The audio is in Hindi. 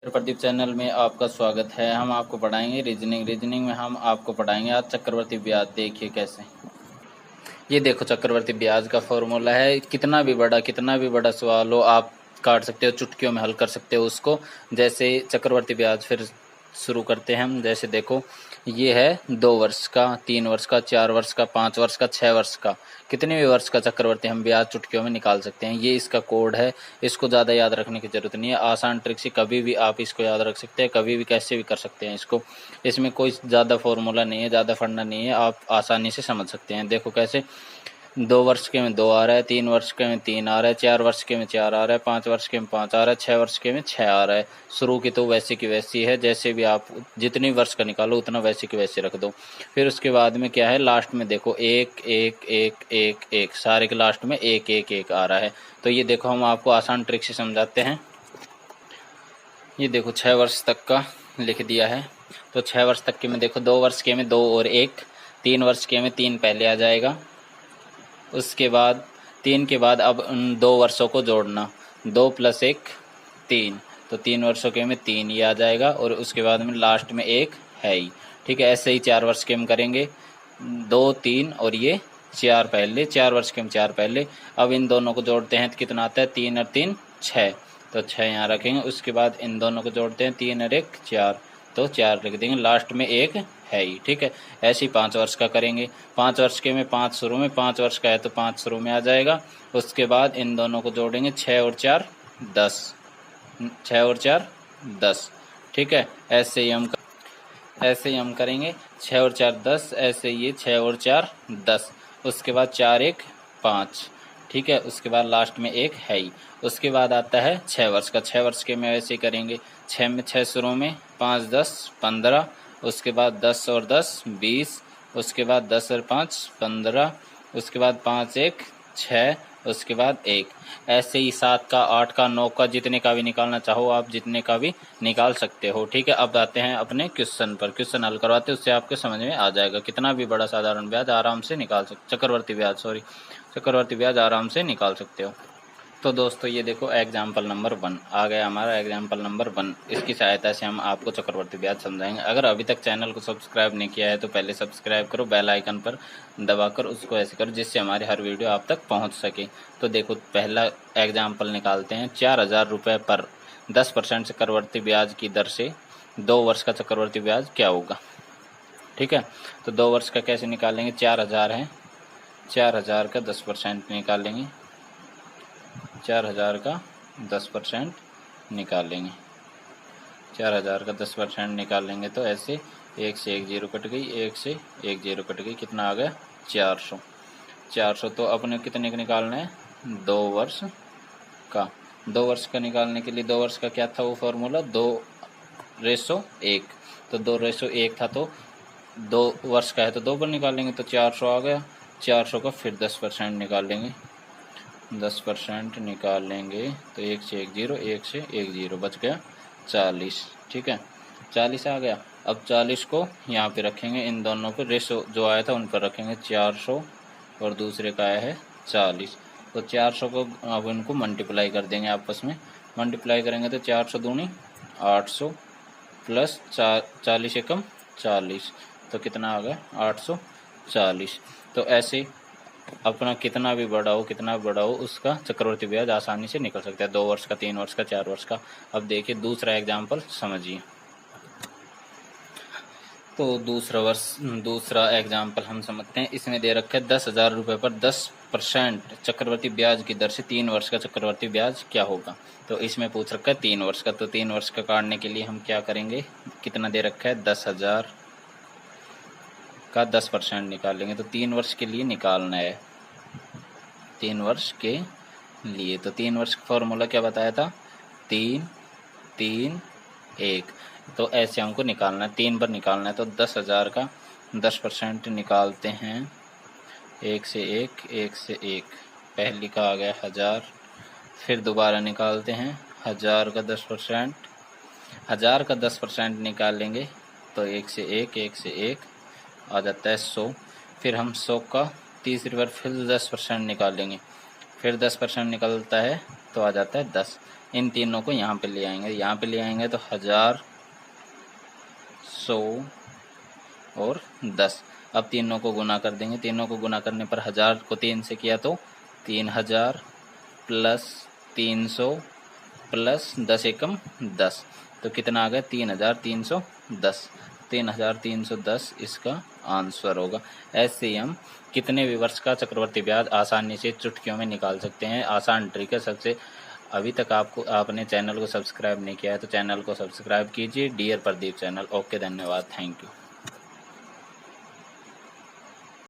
प्रदीप चैनल में आपका स्वागत है। हम आपको पढ़ाएंगे रीजनिंग में हम आपको पढ़ाएंगे आज चक्रवर्ती ब्याज। देखिए कैसे। ये देखो चक्रवर्ती ब्याज का फॉर्मूला है। कितना भी बड़ा सवाल हो आप काट सकते हो, चुटकियों में हल कर सकते हो उसको। जैसे चक्रवर्ती ब्याज फिर शुरू करते हैं हम। जैसे देखो ये है 2 वर्ष का, 3 वर्ष का, 4 वर्ष का, 5 वर्ष का, 6 वर्ष का। कितने भी वर्ष का चक्रवर्ती हम ब्याज चुटकियों में निकाल सकते हैं। ये इसका कोड है। इसको ज़्यादा याद रखने की ज़रूरत नहीं है। आसान ट्रिक से कभी भी आप इसको याद रख सकते हैं, कभी भी कैसे भी कर सकते हैं इसको। इसमें कोई ज़्यादा फॉर्मूला नहीं है, ज़्यादा पढ़ना नहीं है, आप आसानी से समझ सकते हैं। देखो कैसे 2 वर्ष के में 2 आ रहा है, 3 वर्ष के में 3 आ रहा है, 4 वर्ष के में 4 आ रहा है, 5 वर्ष के में 5 आ रहा है, 6 वर्ष के में 6 आ रहा है। शुरू की तो वैसी की वैसी है, जैसे भी आप जितनी वर्ष का निकालो उतना वैसे की वैसे रख दो। फिर उसके बाद में क्या है, लास्ट में देखो 1 1 1 1 1, सारे के लास्ट में 1 1 1 आ रहा है। तो ये देखो हम आपको आसान ट्रिक से समझाते हैं। ये देखो 6 वर्ष तक का लिख दिया है। तो 6 वर्ष तक के में देखो 2 वर्ष के में 2 और 1, 3 वर्ष के में 3 पहले आ जाएगा। उसके बाद 3 के बाद अब उन 2 वर्षों को जोड़ना, 2 + 1 3, तो 3 वर्षों के में 3 ये आ जाएगा। और उसके बाद में लास्ट में 1 है ही। ठीक है, ऐसे ही 4 वर्ष के हम करेंगे, 2 3 और ये 4 पहले, 4 वर्ष के हम 4 पहले। अब इन दोनों को जोड़ते हैं तो कितना आता है, 3 और 3 6, तो 6 यहाँ रखेंगे। उसके बाद इन दोनों को जोड़ते हैं, 3 और 1 4, तो 4 लिख देंगे, लास्ट में 1 है ही। ठीक है, ऐसे ही 5 वर्ष का करेंगे। 5 वर्ष के में 5 शुरू में, 5 वर्ष का है तो 5 शुरू में आ जाएगा। उसके बाद इन दोनों को जोड़ेंगे, 6 और 4 10, 6 और 4 10। ठीक है, ऐसे ही हम करेंगे, 6 और 4 10, ऐसे ये 6 और 4 10। उसके बाद 4 1 5। ठीक है, उसके बाद लास्ट में 1 है ही। उसके बाद आता है 6 वर्ष का। 6 वर्ष के में वैसे ही करेंगे, 6 में 6 शुरू में, 5 10 15, उसके बाद 10 और 10 20, उसके बाद 10 और 5 15, उसके बाद 5 1 6, उसके बाद 1। ऐसे ही 7 का, 8 का, 9 का, जितने का भी निकालना चाहो आप जितने का भी निकाल सकते हो। ठीक है, अब आते हैं अपने क्वेश्चन पर। क्वेश्चन हल करवाते हैं, उससे आपके समझ में आ जाएगा। कितना भी बड़ा साधारण ब्याज आराम से निकाल सकते, चक्रवर्ती ब्याज आराम से निकाल सकते हो। तो दोस्तों ये देखो एग्जाम्पल नंबर 1 आ गया हमारा। एग्जाम्पल नंबर 1, इसकी सहायता से हम आपको चक्रवर्ती ब्याज समझाएंगे। अगर अभी तक चैनल को सब्सक्राइब नहीं किया है तो पहले सब्सक्राइब करो, बेल आइकन पर दबाकर उसको ऐसे करो जिससे हमारी हर वीडियो आप तक पहुंच सके। तो देखो पहला एग्जाम्पल निकालते हैं। 4000 रुपये पर 10% चक्रवर्ती ब्याज की दर से 2 वर्ष का चक्रवर्ती ब्याज क्या होगा। ठीक है, तो 2 वर्ष का कैसे निकालेंगे, 4000 है, 4000 का 10% निकालेंगे, 4000 का 10% निकालेंगे, 4000 का 10% निकालेंगे तो ऐसे 1 से 1 जीरो कट गई, 1 से 1 जीरो कट गई, कितना आ गया 400। 400 तो अपने कितने का निकालना है, 2 वर्ष का। 2 वर्ष का निकालने के लिए 2 वर्ष का क्या था वो फार्मूला, 2:1। तो 2:1 था, तो 2 वर्ष का है तो 2 पर निकालेंगे तो 400 आ गया। 400 का फिर 10% निकालेंगे, 10% निकालेंगे तो 1 से 1 जीरो, 1 से 1 जीरो बच गया 40। ठीक है, 40 आ गया। अब 40 को यहाँ पे रखेंगे, इन दोनों पे रेशो जो आया था उन पर रखेंगे, 400 और दूसरे का आया है 40। तो 400 को अब इनको मल्टीप्लाई कर देंगे आपस में। मल्टीप्लाई करेंगे तो 400 दूनी 800 प्लस 40 एकम 40, तो कितना आ गया 840। तो ऐसे अपना कितना भी बड़ा हो उसका चक्रवर्ती ब्याज आसानी से निकल सकता है, 2 वर्ष का, 3 वर्ष का, 4 वर्ष का। अब देखिए दूसरा एग्जाम्पल समझिए। तो दूसरा एग्जाम्पल हम समझते हैं। इसमें दे रखा है 10,000 रुपये पर 10% चक्रवर्ती ब्याज की दर से 3 वर्ष का चक्रवर्ती ब्याज क्या होगा। तो इसमें पूछ रखा है 3 वर्ष का, तो 3 वर्ष का काटने के लिए हम क्या करेंगे, कितना दे रखा है 10,000 का 10% निकालेंगे। तो 3 वर्ष के लिए निकालना है, 3 वर्ष के लिए। तो 3 वर्ष का फॉर्मूला क्या बताया था, 3 3 1। तो ऐसे हमको निकालना है, 3 पर निकालना है। तो 10,000 का 10% निकालते हैं, 1 से 1, 1 से 1, पहली का आ गया 1000। फिर दोबारा निकालते हैं 1000 का 10%, 1000 का 10% निकालेंगे तो 1 से 1, 1 से 1 आ जाता है 100। फिर हम 100 का तीसरी बार फिर 10% निकालेंगे, फिर 10% निकलता है तो आ जाता है 10। इन तीनों को यहाँ पे ले आएंगे, यहाँ पे ले आएंगे तो 1000, 100 और 10। अब तीनों को गुना कर देंगे, तीनों को गुना करने पर 1000 को 3 से किया तो 3000 प्लस 300 प्लस 10 एकम 10, तो कितना आ गया 3310। 3310 इसका आंसर होगा। ऐसे ही हम कितने भी वर्ष का चक्रवर्ती ब्याज आसानी से चुटकियों में निकाल सकते हैं। आसान ट्रिक है सबसे। अभी तक आपने चैनल को सब्सक्राइब नहीं किया है तो चैनल को सब्सक्राइब कीजिए, डियर प्रदीप चैनल। ओके, धन्यवाद, थैंक यू।